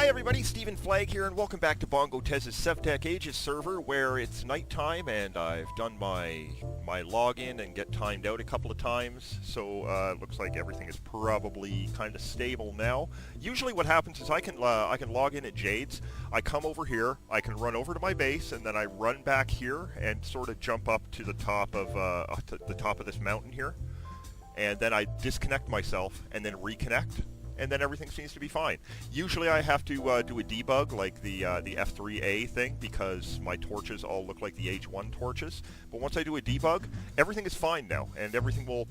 Hi everybody, StephenFlagg's here, and welcome back to Bongotezz's SevTech Ages server, where it's nighttime and I've done my login and get timed out a couple of times, so it looks like everything is probably kind of stable now. Usually what happens is I can log in at Jade's, I come over here, I can run over to my base, and then I run back here and sort of jump up to the top of this mountain here, and then I disconnect myself and then reconnect. And then everything seems to be fine. Usually I have to do a debug like the F3A thing because my torches all look like the H1 torches. But once I do a debug, everything is fine now, and everything will.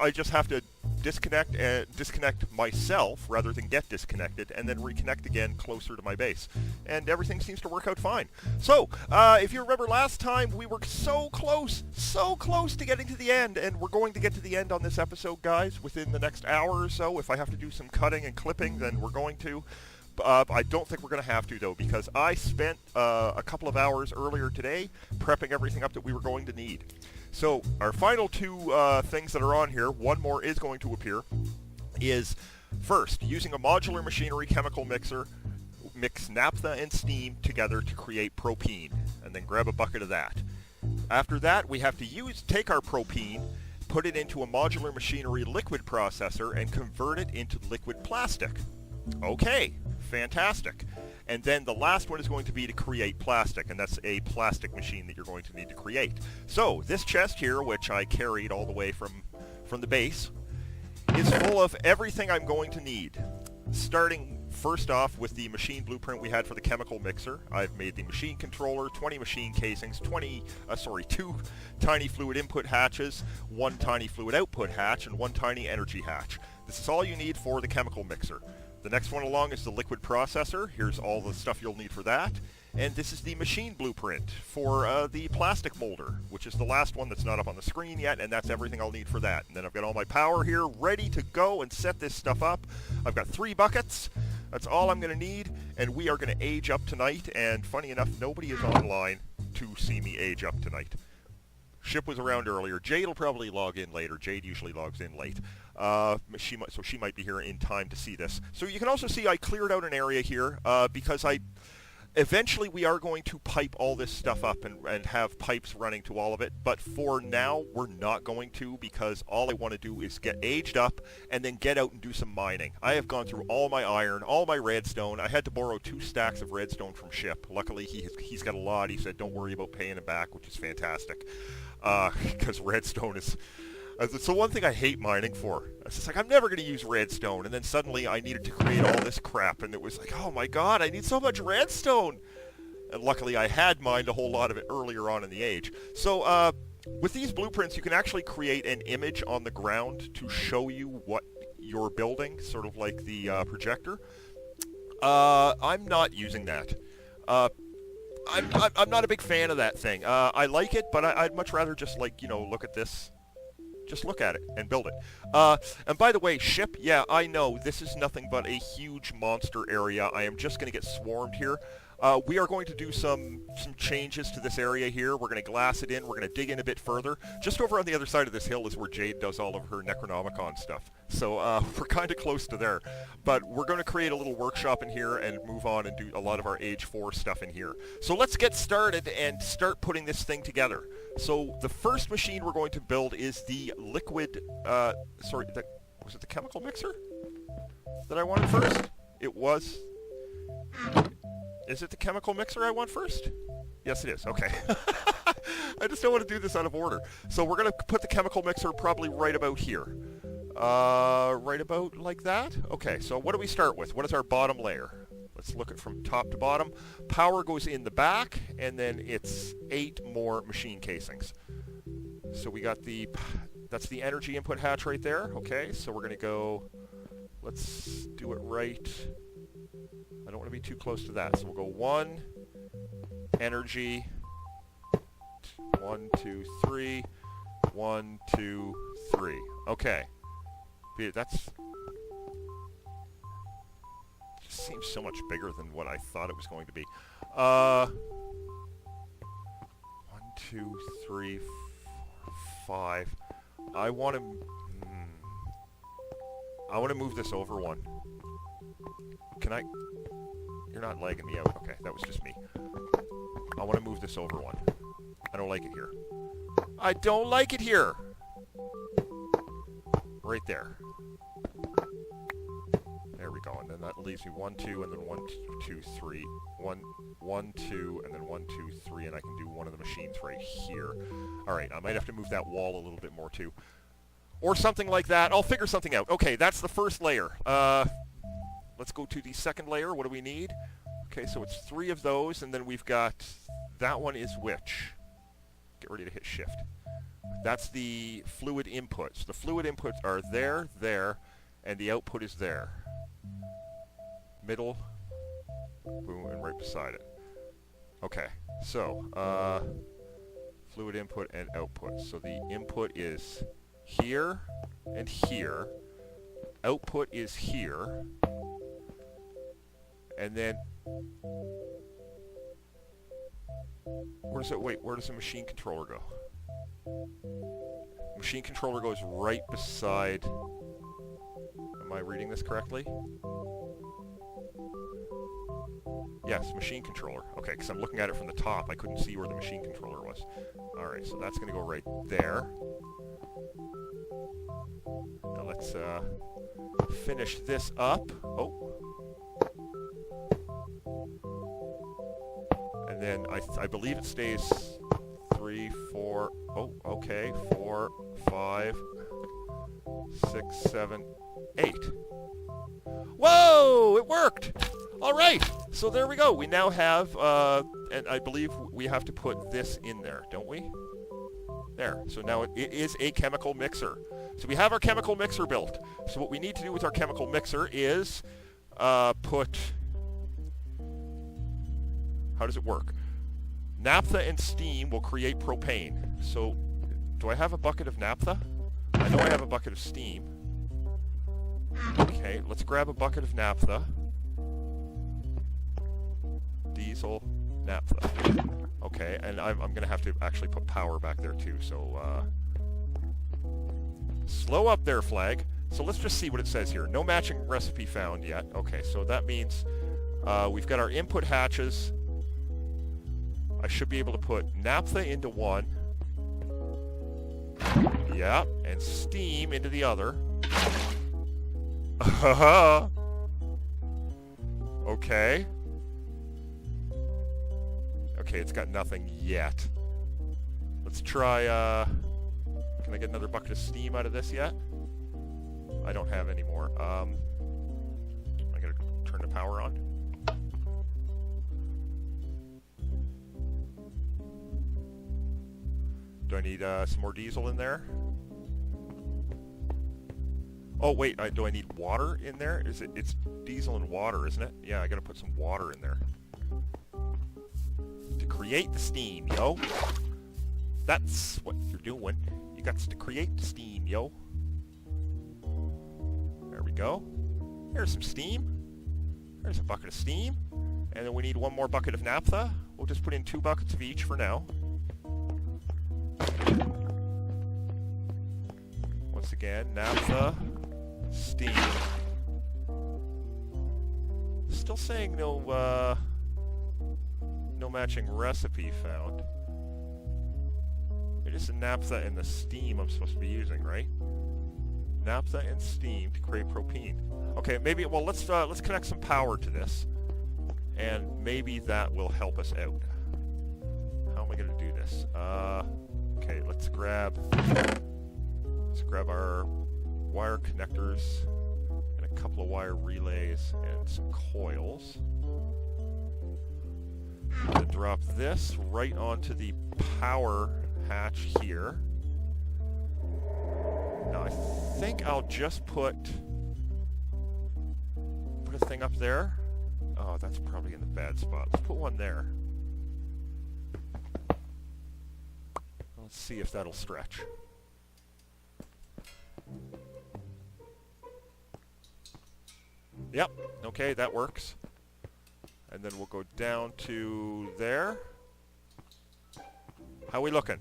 I just have to disconnect myself rather than get disconnected, and then reconnect again closer to my base, and everything seems to work out fine. So if you remember last time, we were so close to getting to the end, and we're going to get to the end on this episode, guys, within the next hour or so. If I have to do some cutting and clipping, then we're going to. I don't think we're going to have to, though, because I spent a couple of hours earlier today prepping everything up that we were going to need. So our final two things that are on here, one more is going to appear, is first, using a modular machinery chemical mixer, mix naphtha and steam together to create propene, and then grab a bucket of that. After that, we have to take our propene, put it into a modular machinery liquid processor, and convert it into liquid plastic. Okay, fantastic. And then the last one is going to be to create plastic, and that's a plastic machine that you're going to need to create. So this chest here, which I carried all the way from the base, is full of everything I'm going to need. Starting first off with the machine blueprint we had for the chemical mixer. I've made the machine controller, 20 machine casings, 2 tiny fluid input hatches, 1 tiny fluid output hatch, and 1 tiny energy hatch. This is all you need for the chemical mixer. The next one along is the liquid processor. Here's all the stuff you'll need for that. And this is the machine blueprint for the plastic molder, which is the last one that's not up on the screen yet, and that's everything I'll need for that. And then I've got all my power here ready to go and set this stuff up. I've got 3 buckets. That's all I'm going to need, and we are going to age up tonight, and funny enough, nobody is online to see me age up tonight. Ship was around earlier. Jade will probably log in later. Jade usually logs in late. So she might be here in time to see this. So you can also see I cleared out an area here because eventually we are going to pipe all this stuff up and have pipes running to all of it. But for now, we're not going to, because all I want to do is get aged up and then get out and do some mining. I have gone through all my iron, all my redstone. I had to borrow 2 stacks of redstone from Ship. Luckily, he's got a lot. He said, don't worry about paying him back, which is fantastic. Because redstone is... So one thing I hate mining for. It's just like, I'm never going to use redstone. And then suddenly I needed to create all this crap. And it was like, oh my god, I need so much redstone. And luckily I had mined a whole lot of it earlier on in the age. So with these blueprints, you can actually create an image on the ground to show you what you're building, sort of like the projector. I'm not using that. I'm not a big fan of that thing. I like it, but I'd much rather just, like, you know, look at this. Just look at it and build it. And by the way, Ship, yeah, I know, this is nothing but a huge monster area. I am just going to get swarmed here. We are going to do some changes to this area here. We're going to glass it in. We're going to dig in a bit further. Just over on the other side of this hill is where Jade does all of her Necronomicon stuff. So we're kind of close to there. But we're going to create a little workshop in here and move on and do a lot of our Age 4 stuff in here. So let's get started and start putting this thing together. So the first machine we're going to build is the liquid... was it the chemical mixer that I wanted first? It was... Is it the chemical mixer I want first? Yes, it is. Okay. I just don't want to do this out of order. So we're going to put the chemical mixer probably right about here. Right about like that? Okay, so what do we start with? What is our bottom layer? Let's look at from top to bottom. Power goes in the back, and then it's 8 more machine casings. So we got that's the energy input hatch right there. Okay, so we're going to go, let's do it right. I don't want to be too close to that, so we'll go 1, energy, 1, 2, 3, 1, 2, 3. Okay. That's... just seems so much bigger than what I thought it was going to be. 1, 2, 3, 4, 5. I want to move this over 1. Can I... You're not lagging me out. Okay, that was just me. I want to move this over one. I don't like it here. I don't like it here! Right there. There we go. And then that leaves me 1, 2, and then 1, 2, 3. 1, 1, 2, and then 1, 2, 3, and I can do one of the machines right here. Alright, I might have to move that wall a little bit more too. Or something like that. I'll figure something out. Okay, that's the first layer. Let's go to the second layer. What do we need? Okay, so it's 3 of those, and then we've got... That one is which? Get ready to hit shift. That's the fluid inputs. The fluid inputs are there, there, and the output is there. Middle, boom, and right beside it. Okay, so, fluid input and output. So the input is here and here. Output is here. And then... where does the machine controller go? Machine controller goes right beside... Am I reading this correctly? Yes, machine controller. Okay, because I'm looking at it from the top. I couldn't see where the machine controller was. Alright, so that's going to go right there. Now let's finish this up. Oh. And then I believe it stays 3, 4... Oh, okay. 4, 5, 6, 7, 8. Whoa! It worked! Alright! So there we go. We now have, and I believe we have to put this in there, don't we? There. So now it is a chemical mixer. So we have our chemical mixer built. So what we need to do with our chemical mixer is put... How does it work? Naphtha and steam will create propane. So, do I have a bucket of naphtha? I know I have a bucket of steam. Okay, let's grab a bucket of naphtha. Diesel, naphtha. Okay, and I'm going to have to actually put power back there too, so... Slow up there, Flag. So let's just see what it says here. No matching recipe found yet. Okay, so that means we've got our input hatches. I should be able to put naphtha into one. Yeah, and steam into the other. Okay. Okay, it's got nothing yet. Let's try, can I get another bucket of steam out of this yet? I don't have any more. I gotta turn the power on. Do I need some more diesel in there? Oh wait, do I need water in there? It's diesel and water, isn't it? Yeah, I gotta put some water in there. To create the steam, yo. That's what you're doing. You got to create the steam, yo. There we go. There's some steam. There's a bucket of steam. And then we need one more bucket of naphtha. We'll just put in 2 buckets of each for now. Once again, naphtha, steam. Still saying no matching recipe found. It is the naphtha and the steam I'm supposed to be using, right? Naphtha and steam to create propane. Okay, maybe, well, let's connect some power to this. And maybe that will help us out. How am I going to do this? Okay, let's grab our wire connectors and a couple of wire relays and some coils. I'm going to drop this right onto the power hatch here. Now I think I'll just put a thing up there. Oh, that's probably in the bad spot. Let's put one there. Let's see if that'll stretch. Yep, okay, that works. And then we'll go down to there. How we looking?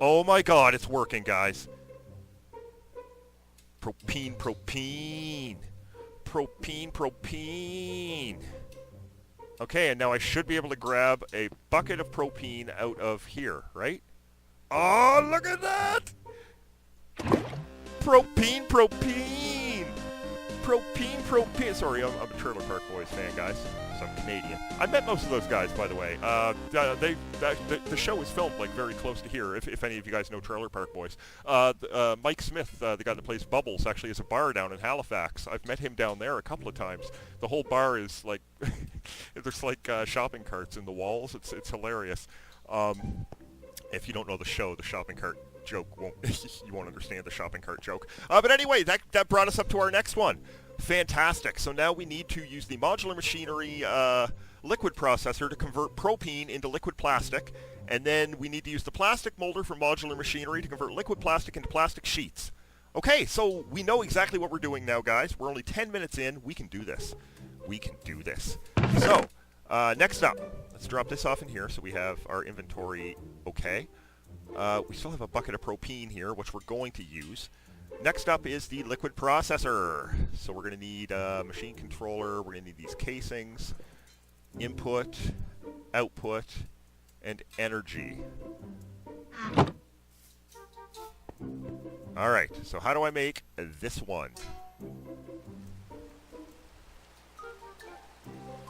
Oh my god, it's working, guys. Propane, propane. Propane, propane. Okay, and now I should be able to grab a bucket of propane out of here, right? Oh, look at that! Propane, propane! Propane, propane. Sorry, I'm a Trailer Park Boys fan, guys. So I'm Canadian. I met most of those guys, by the way. The show is filmed like very close to here. If any of you guys know Trailer Park Boys, Mike Smith, the guy that plays Bubbles, actually has a bar down in Halifax. I've met him down there a couple of times. The whole bar is like there's like shopping carts in the walls. It's hilarious. If you don't know the show, the shopping cart joke you won't understand the shopping cart joke. But anyway, that brought us up to our next one. Fantastic. So now we need to use the modular machinery liquid processor to convert propane into liquid plastic, and then we need to use the plastic molder from modular machinery to convert liquid plastic into plastic sheets. Okay, so we know exactly what we're doing now, guys. We're only 10 minutes in. We can do this. We can do this. So, next up, let's drop this off in here so we have our inventory okay. We still have a bucket of propane here, which we're going to use. Next up is the liquid processor. So we're going to need a machine controller, we're going to need these casings, input, output, and energy. Alright, so how do I make this one?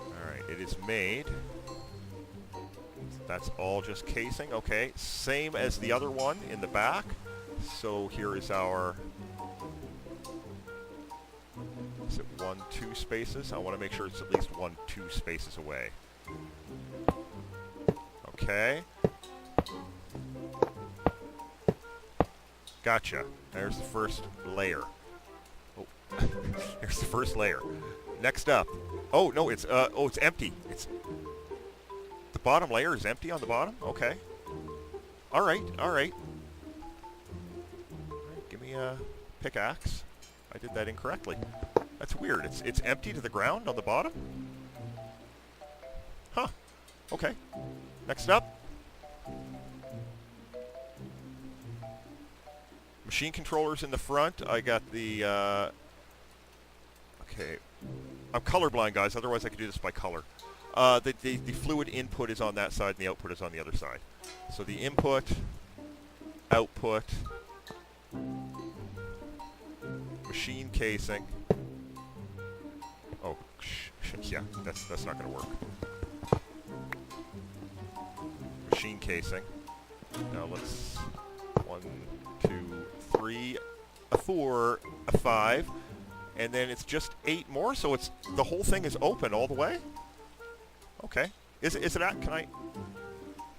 Alright, it is made. That's all just casing. Okay, same as the other one in the back. So here is our... Is it 1, 2 spaces? I want to make sure it's at least 1, 2 spaces away. Okay. Gotcha. There's the first layer. Oh, there's the first layer. Next up. Oh, no, it's empty. It's... The bottom layer is empty on the bottom? Okay. Alright, alright. Give me a pickaxe. I did that incorrectly. That's weird. It's empty to the ground on the bottom? Huh. Okay. Next up. Machine controllers in the front. I got the... Okay. I'm colorblind, guys. Otherwise I could do this by color. The fluid input is on that side and the output is on the other side. So the input, output, machine casing. Oh, yeah, that's not going to work. Machine casing. Now let's 1, 2, 3, a 4, a 5, and then it's just 8 more. So it's the whole thing is open all the way. Okay. Is it at? Can I?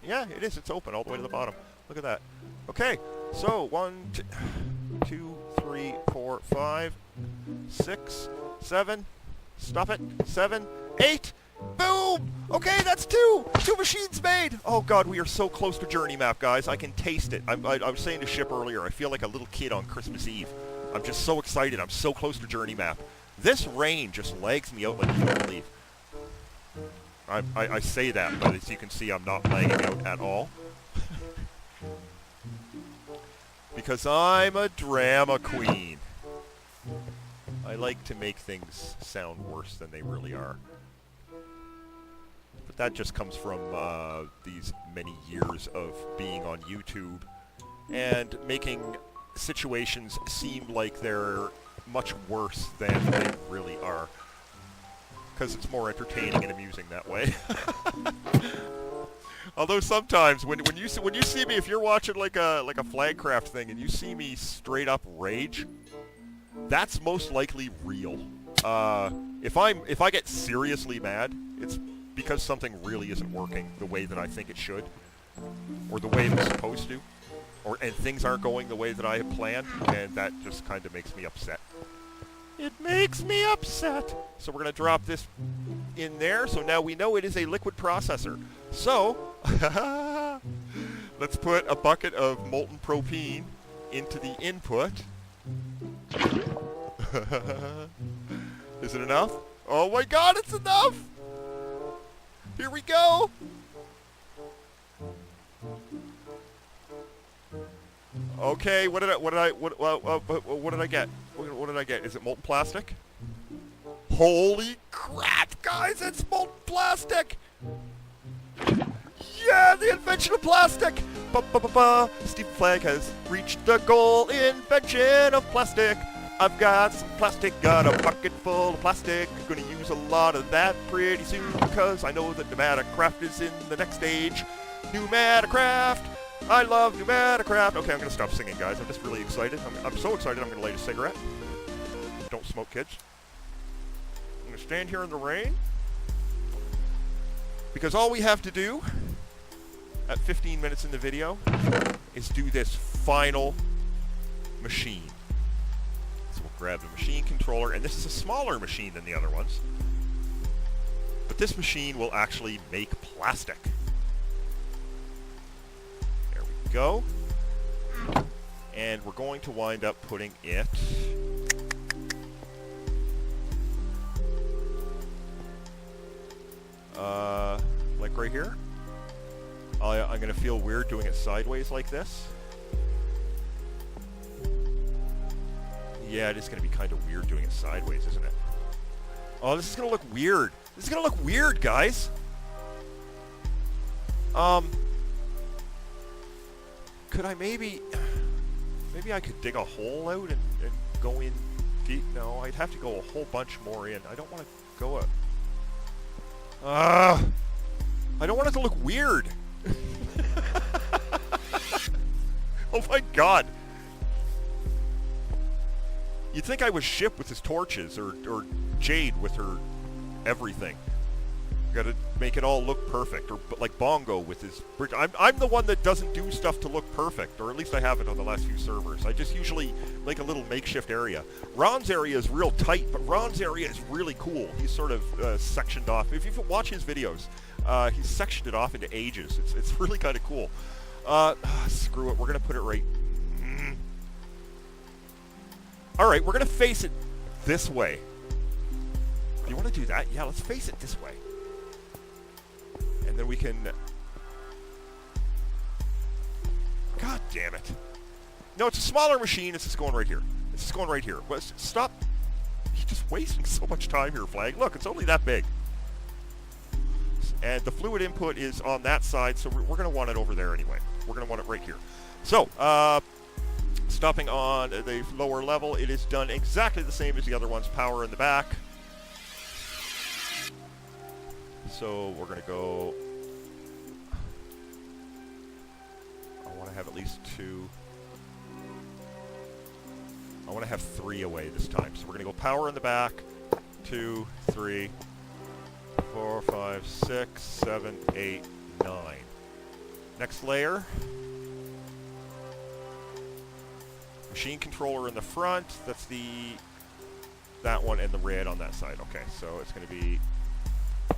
Yeah, it is. It's open all the way to the bottom. Look at that. Okay. So 1, 2, 3, 4, 5, 6, 7. Stop it. 7, 8. Boom! Okay, that's 2! 2 machines made! Oh god, we are so close to Journey Map, guys. I can taste it. I was saying to Ship earlier, I feel like a little kid on Christmas Eve. I'm just so excited. I'm so close to Journey Map. This rain just lags me out like you don't believe. I say that, but as you can see, I'm not lagging out at all. Because I'm a drama queen. I like to make things sound worse than they really are. But that just comes from these many years of being on YouTube and making situations seem like they're much worse than they really are. Because it's more entertaining and amusing that way. Although sometimes when you see me, if you're watching like a Flagcraft thing and you see me straight up rage, that's most likely real. If I get seriously mad, it's because something really isn't working the way that I think it should, or the way it was supposed to, and things aren't going the way that I had planned, and that just kind of makes me upset. It makes me upset. So we're going to drop this in there. So now we know it is a liquid processor. So, let's put a bucket of molten propane into the input. Is it enough? Oh my god, it's enough! Here we go! Okay, what did I get? What did I get? Is it molten plastic? Holy crap, guys, it's molten plastic! Yeah, the invention of plastic! Ba-ba-ba-ba! StephenFlagg's has reached the goal, invention of plastic! I've got some plastic, got a bucket full of plastic. Gonna use a lot of that pretty soon because I know that pneumaticraft is in the next stage. Pneumaticraft! I love pneumaticraft! Okay, I'm gonna stop singing, guys. I'm just really excited. I'm so excited I'm gonna light a cigarette. Don't smoke, kids. I'm gonna stand here in the rain because all we have to do at 15 minutes in the video is do this final machine. So we'll grab the machine controller, and this is a smaller machine than the other ones. But this machine will actually make plastic. There we go. And we're going to wind up putting it like right here. I'm going to feel weird doing it sideways like this. Yeah, it is going to be kind of weird doing it sideways, isn't it? Oh, this is going to look weird. This is going to look weird, guys. Could I maybe I could dig a hole out and go in deep? No, I'd have to go a whole bunch more in. I don't want to go a... I don't want it to look weird. Oh my god. You'd think I was Ship with his torches, or Jade with her everything. Gotta make it all look perfect, or like Bongo with his bridge. I'm the one that doesn't do stuff to look perfect, or at least I haven't on the last few servers. I just usually make a little makeshift area. Ron's area is real tight, but Ron's area is really cool. He's sort of sectioned off. If you watch his videos, he's sectioned it off into ages. It's really kind of cool. Screw it, we're gonna put it right. Alright, we're gonna face it this way. Do you want to do that? Yeah, let's face it this way. And then we can... God damn it. No, it's a smaller machine. It's just going right here. It's just going right here. Stop. You're just wasting so much time here, Flag. Look, it's only that big. And the fluid input is on that side, so we're going to want it over there anyway. We're going to want it right here. So, stopping on the lower level, it is done exactly the same as the other ones. Power in the back. So we're going to go... I want to have at least 2. I want to have 3 away this time. So we're going to go power in the back. 2, 3, 4, 5, 6, 7, 8, 9. Next layer. Machine controller in the front. That's that one and the red on that side. Okay, so it's going to be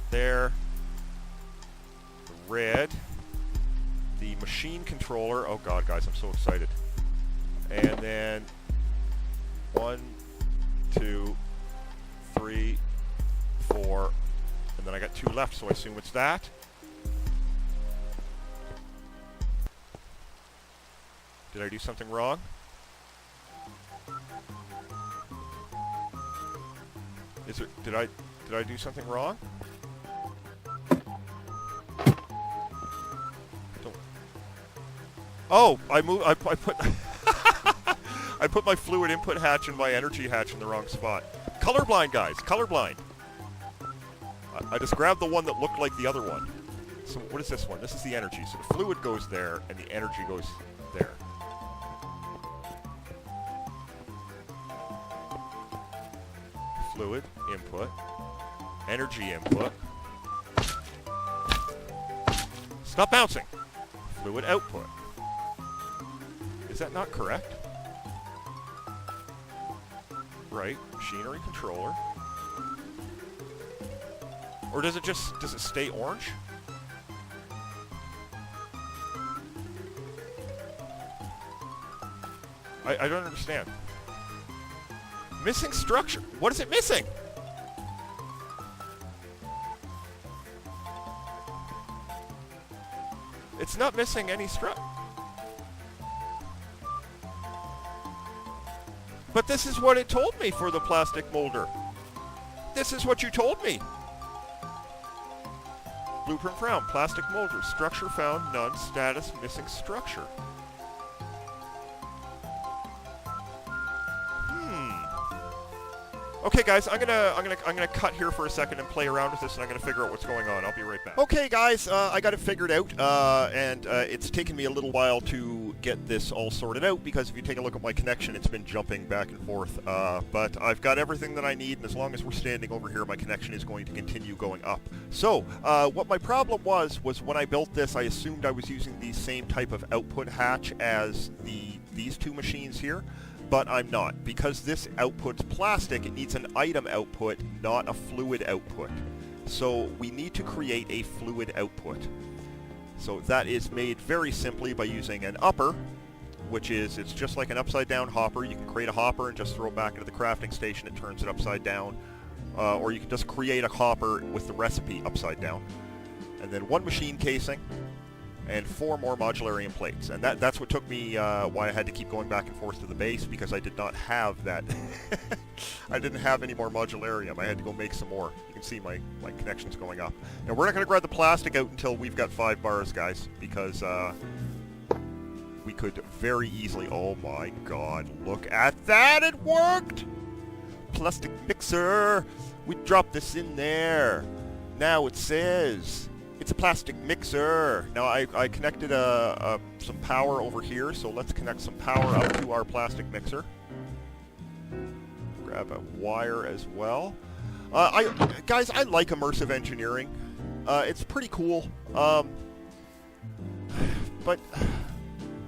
there. The red. The machine controller. Oh god, guys, I'm so excited. And then 1, 2, 3, 4, and then I got 2 left, so I assume it's that. Did I do something wrong? Did I do something wrong? Oh, I put I put my fluid input hatch and my energy hatch in the wrong spot. Colorblind, guys, colorblind. I just grabbed the one that looked like the other one. So what is this one? This is the energy. So the fluid goes there and the energy goes there. Fluid input, energy input. Stop bouncing. Fluid output. Is that not correct? Right, machinery controller. Or does it stay orange? I don't understand. Missing structure. What is it missing? It's not missing any structure. But this is what it told me for the plastic molder. This is what you told me. Blueprint found. Plastic molder. Structure found. None. Status missing structure. Okay, guys, I'm gonna cut here for a second and play around with this, and I'm gonna figure out what's going on. I'll be right back. Okay, guys, I got it figured out, and it's taken me a little while to get this all sorted out, because if you take a look at my connection, it's been jumping back and forth. But I've got everything that I need, and as long as we're standing over here, my connection is going to continue going up. So, what my problem was when I built this, I assumed I was using the same type of output hatch as these two machines here. But I'm not. Because this output's plastic, it needs an item output, not a fluid output. So we need to create a fluid output. So that is made very simply by using an upper, which is, it's just like an upside down hopper. You can create a hopper and just throw it back into the crafting station. It turns it upside down. Or you can just create a hopper with the recipe upside down. And then one machine casing. And 4 more modularium plates. And that's what took me, why I had to keep going back and forth to the base, because I did not have that. I didn't have any more modularium. I had to go make some more. You can see my connection's going up. Now, we're not going to grab the plastic out until we've got 5 bars, guys, because we could very easily... Oh my god, look at that! It worked! Plastic mixer! We dropped this in there. Now it says... It's a plastic mixer. Now I connected some power over here, so let's connect some power up to our plastic mixer. Grab a wire as well. Guys, I like immersive engineering. It's pretty cool. But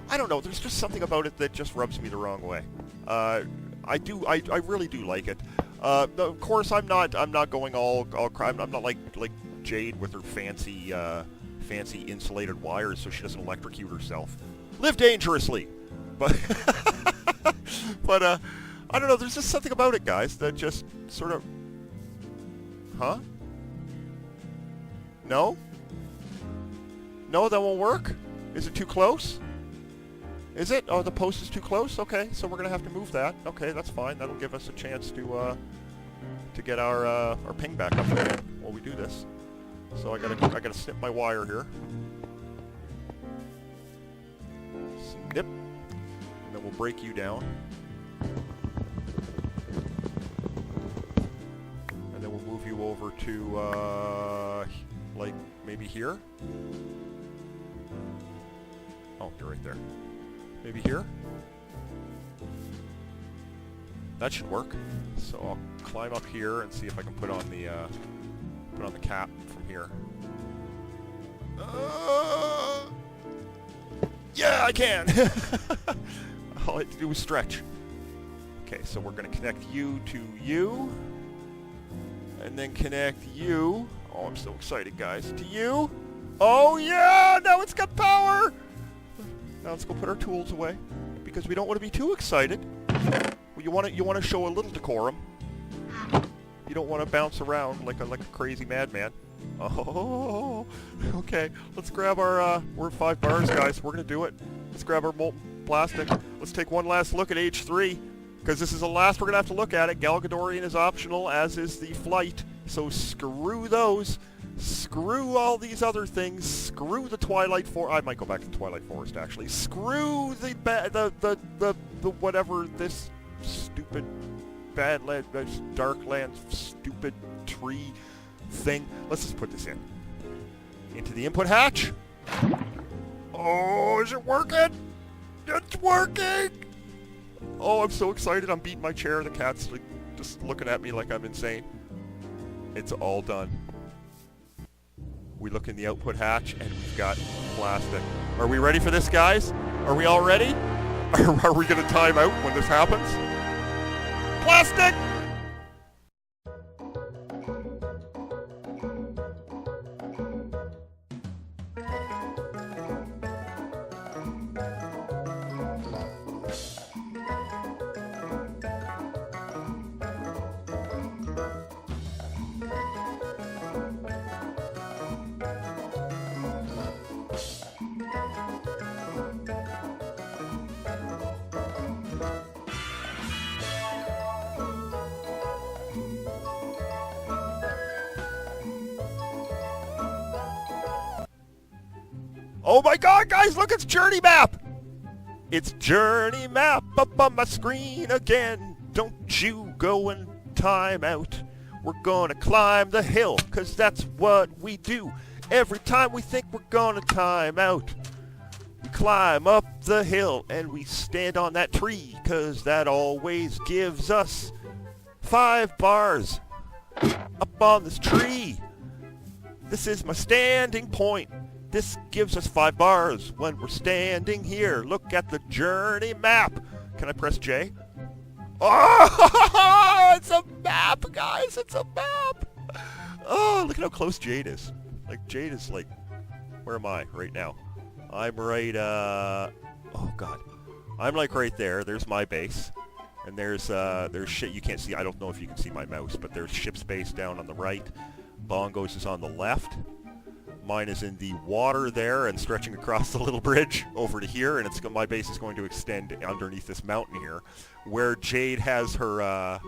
I don't know. There's just something about it that just rubs me the wrong way. I really do like it. Of course, I'm not going all crime. I'm not like Jade with her fancy insulated wires so she doesn't electrocute herself. Live dangerously! But, but I don't know, there's just something about it, guys, that just sort of... Huh? No? No, that won't work? Is it too close? Is it? Oh, the post is too close? Okay, so we're gonna have to move that. Okay, that's fine. That'll give us a chance to get our ping back up again while we do this. So I gotta snip my wire here. Snip. And then we'll break you down. And then we'll move you over to, like, maybe here? Oh, you're right there. Maybe here? That should work. So I'll climb up here and see if I can put on the cap from here. Yeah, I can! All I have to do is stretch. Okay, so we're going to connect you to you. And then connect you. Oh, I'm so excited, guys. To you. Oh, yeah! Now it's got power! Now let's go put our tools away. Because we don't want to be too excited. Well, you want to show a little decorum. You don't want to bounce around like a crazy madman. Oh, okay. Let's grab our, we're 5 bars, guys. We're going to do it. Let's grab our molten plastic. Let's take one last look at H3, because this is the last we're going to have to look at it. Galgadorian is optional, as is the flight. So screw those. Screw all these other things. Screw the Twilight Forest. I might go back to the Twilight Forest, actually. Screw the whatever this stupid Badland, Darkland, stupid tree thing. Let's just put this in. Into the input hatch. Oh, is it working? It's working! Oh, I'm so excited. I'm beating my chair. The cat's like, just looking at me like I'm insane. It's all done. We look in the output hatch and we've got plastic. Are we ready for this, guys? Are we all ready? Are we going to time out when this happens? Plastic! Oh my god, guys, look, it's Journey Map! It's Journey Map up on my screen again. Don't you go and time out. We're gonna climb the hill, 'cause that's what we do. Every time we think we're gonna time out, we climb up the hill and we stand on that tree, 'cause that always gives us 5 bars up on this tree. This is my standing point. This gives us 5 bars when we're standing here. Look at the journey map. Can I press J? Oh, it's a map, guys. It's a map. Oh, look at how close Jade is. Like, Jade is like, where am I right now? I'm right, oh god. I'm like right there. There's my base. And there's shit you can't see. I don't know if you can see my mouse, but there's ship's base down on the right. Bongo's is on the left. Mine is in the water there and stretching across the little bridge over to here, and my base is going to extend underneath this mountain here, where Jade has her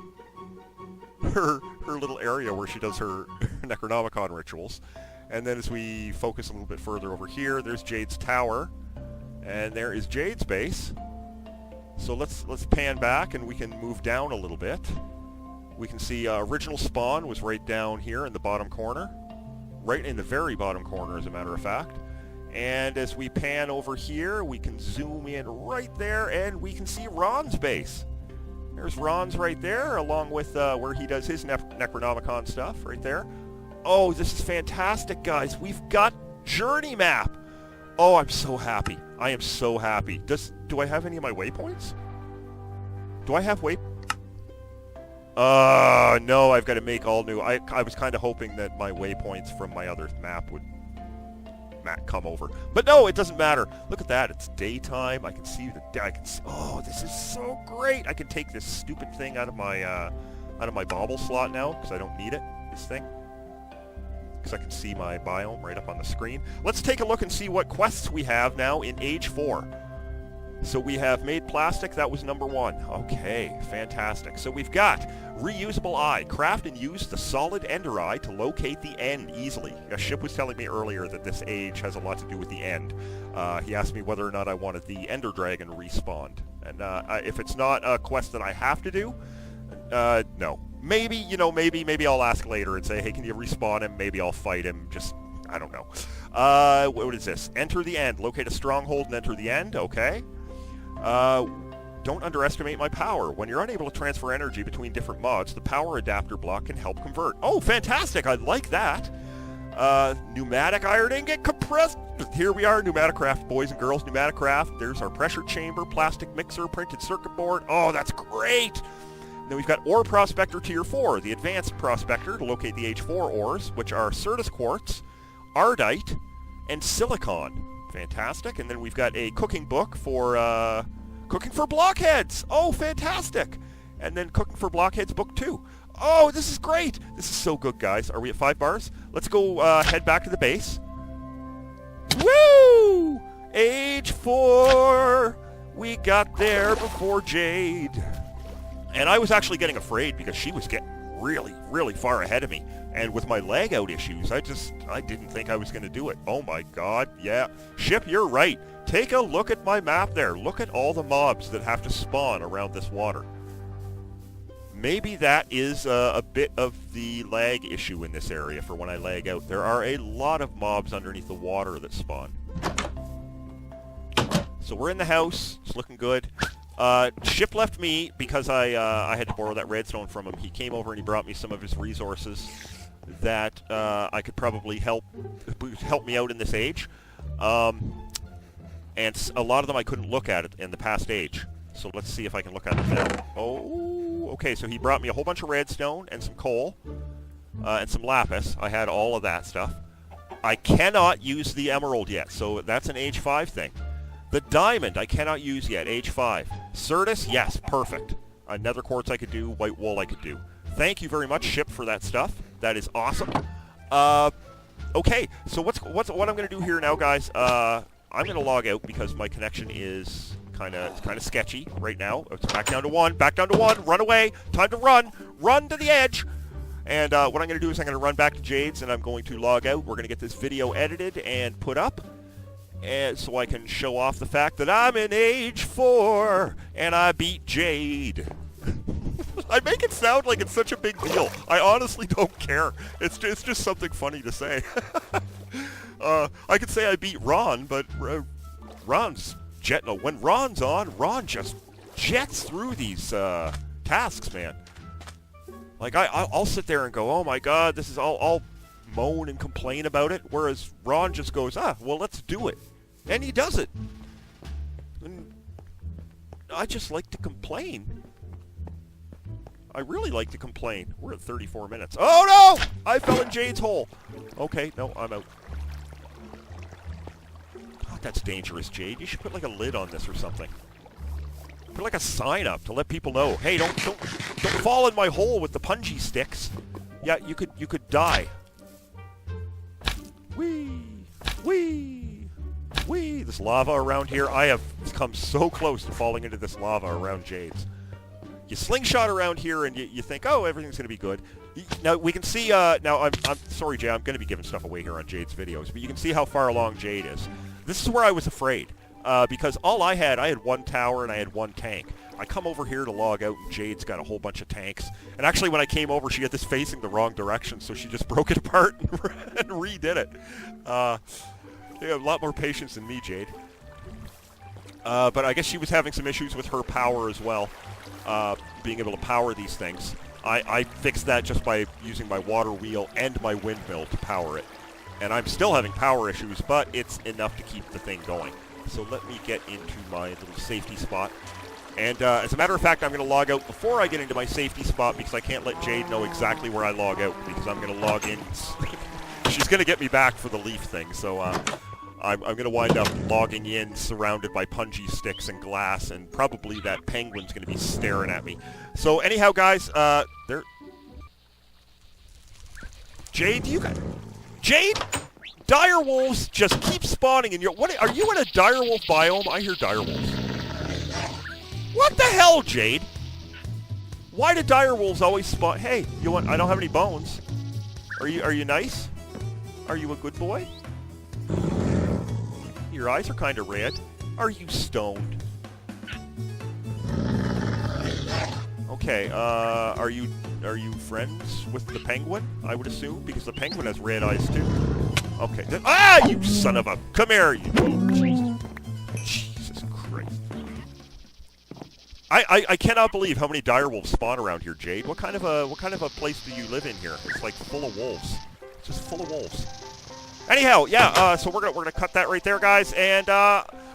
her little area where she does her Necronomicon rituals. And then as we focus a little bit further over here, there's Jade's tower, and there is Jade's base. So let's pan back and we can move down a little bit. We can see original spawn was right down here in the bottom corner. Right in the very bottom corner, as a matter of fact. And as we pan over here, we can zoom in right there, and we can see Ron's base. There's Ron's right there, along with where he does his Necronomicon stuff, right there. Oh, this is fantastic, guys. We've got Journey Map. Oh, I'm so happy. I am so happy. Do I have any of my waypoints? Do I have no, I've got to make all new. I was kind of hoping that my waypoints from my other map would come over. But no, it doesn't matter. Look at that. It's daytime. I can see oh, this is so great. I can take this stupid thing out of my bauble slot now, because I don't need it, this thing. Because I can see my biome right up on the screen. Let's take a look and see what quests we have now in Age 4. So we have made plastic, that was number 1. Okay, fantastic. So we've got reusable eye. Craft and use the solid ender eye to locate the end easily. A ship was telling me earlier that this age has a lot to do with the end. He asked me whether or not I wanted the ender dragon respawned. And if it's not a quest that I have to do, no. Maybe, maybe I'll ask later and say, hey, can you respawn him? Maybe I'll fight him. Just, I don't know. What is this? Enter the end. Locate a stronghold and enter the end. Okay. Don't underestimate my power. When you're unable to transfer energy between different mods, the power adapter block can help convert. Oh, fantastic! I like that. Pneumatic iron ingot compressed. Here we are, Pneumaticraft, boys and girls. Pneumaticraft. There's our pressure chamber, plastic mixer, printed circuit board. Oh, that's great! Then we've got Ore Prospector Tier 4, the Advanced Prospector to locate the H4 ores, which are Certus Quartz, Ardite, and Silicon. Fantastic. And then we've got a cooking book for cooking for blockheads. Oh, fantastic. And then cooking for blockheads book 2. Oh, this is great. This is so good, guys. Are we at 5 bars? Let's go head back to the base. Woo! Age 4. We got there before Jade. And I was actually getting afraid because she was getting really, really far ahead of me. And with my lag out issues, I didn't think I was going to do it. Oh my god, yeah. Ship, you're right. Take a look at my map there. Look at all the mobs that have to spawn around this water. Maybe that is a bit of the lag issue in this area for when I lag out. There are a lot of mobs underneath the water that spawn. So we're in the house. It's looking good. Ship left me because I had to borrow that redstone from him. He came over and he brought me some of his resources that I could probably help me out in this age. And a lot of them I couldn't look at it in the past age. So let's see if I can look at them now. Oh, okay, so he brought me a whole bunch of redstone and some coal and some lapis. I had all of that stuff. I cannot use the emerald yet, so that's an age 5 thing. The diamond I cannot use yet, age 5. Certus, yes, perfect. Nether quartz I could do, white wool I could do. Thank you very much, Ship, for that stuff. That is awesome. Okay, so what I'm going to do here now, guys, I'm going to log out because my connection is kind of sketchy right now. It's back down to 1, run away, time to run to the edge. And what I'm going to do is I'm going to run back to Jade's and I'm going to log out. We're going to get this video edited and put up. and so I can show off the fact that I'm in age 4 and I beat Jade. I make it sound like it's such a big deal. I honestly don't care. It's just something funny to say. I could say I beat Ron, but Ron's jetting. When Ron's on, Ron just jets through these tasks, man. Like I'll sit there and go, oh my god, this is all moan and complain about it, whereas Ron just goes, well, let's do it. And he does it. And I just like to complain. I really like to complain. We're at 34 minutes. Oh, no! I fell in Jade's hole. Okay, no, I'm out. God, that's dangerous, Jade. You should put, like, a lid on this or something. Put, like, a sign up to let people know, hey, don't fall in my hole with the punji sticks. Yeah, you could die. Whee! Whee! Whee! This lava around here, I have come so close to falling into this lava around Jade's. You slingshot around here and you think, oh, everything's going to be good. Now, we can see, now, I'm sorry, Jade, I'm going to be giving stuff away here on Jade's videos, but you can see how far along Jade is. This is where I was afraid, because all I had one tower and I had one tank. I come over here to log out, and Jade's got a whole bunch of tanks. And actually, when I came over, she had this facing the wrong direction, so she just broke it apart and redid it. You have a lot more patience than me, Jade. But I guess she was having some issues with her power as well. Being able to power these things. I fixed that just by using my water wheel and my windmill to power it. And I'm still having power issues, but it's enough to keep the thing going. So let me get into my little safety spot. And as a matter of fact, I'm going to log out before I get into my safety spot because I can't let Jade know exactly where I log out because I'm going to log in. She's going to get me back for the leaf thing, so I'm going to wind up logging in surrounded by punji sticks and glass, and probably that penguin's going to be staring at me. So anyhow, guys, there... Jade, Jade? Dire wolves just keep spawning in your... What, are you in a dire wolf biome? I hear dire wolves. What the hell, Jade? Why do dire wolves always spawn... Hey, you want... I don't have any bones. Are you nice? Are you a good boy? Your eyes are kind of red. Are you stoned? Okay, are you friends with the penguin? I would assume, because the penguin has red eyes too. Okay. You son of a... Come here, you... Jesus Christ. I cannot believe how many dire wolves spawn around here, Jade. What kind of a place do you live in here? It's like full of wolves. It's just full of wolves. Anyhow, yeah, so we're gonna cut that right there, guys, and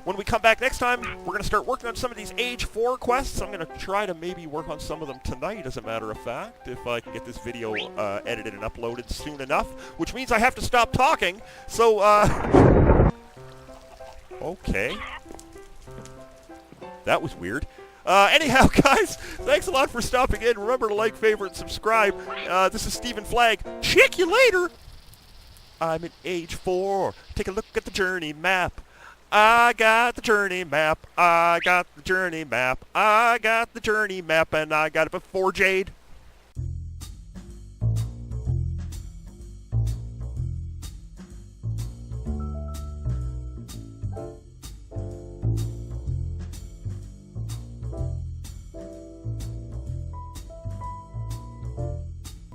when we come back next time, we're gonna start working on some of these Age 4 quests. I'm gonna try to maybe work on some of them tonight, as a matter of fact, if I can get this video edited and uploaded soon enough, which means I have to stop talking, so, okay. That was weird. Anyhow, guys, thanks a lot for stopping in. Remember to like, favorite, and subscribe. This is StephenFlagg's. Check you later! I'm in age 4. Take a look at the journey map. I got the journey map. I got the journey map. I got the journey map, and I got it before Jade.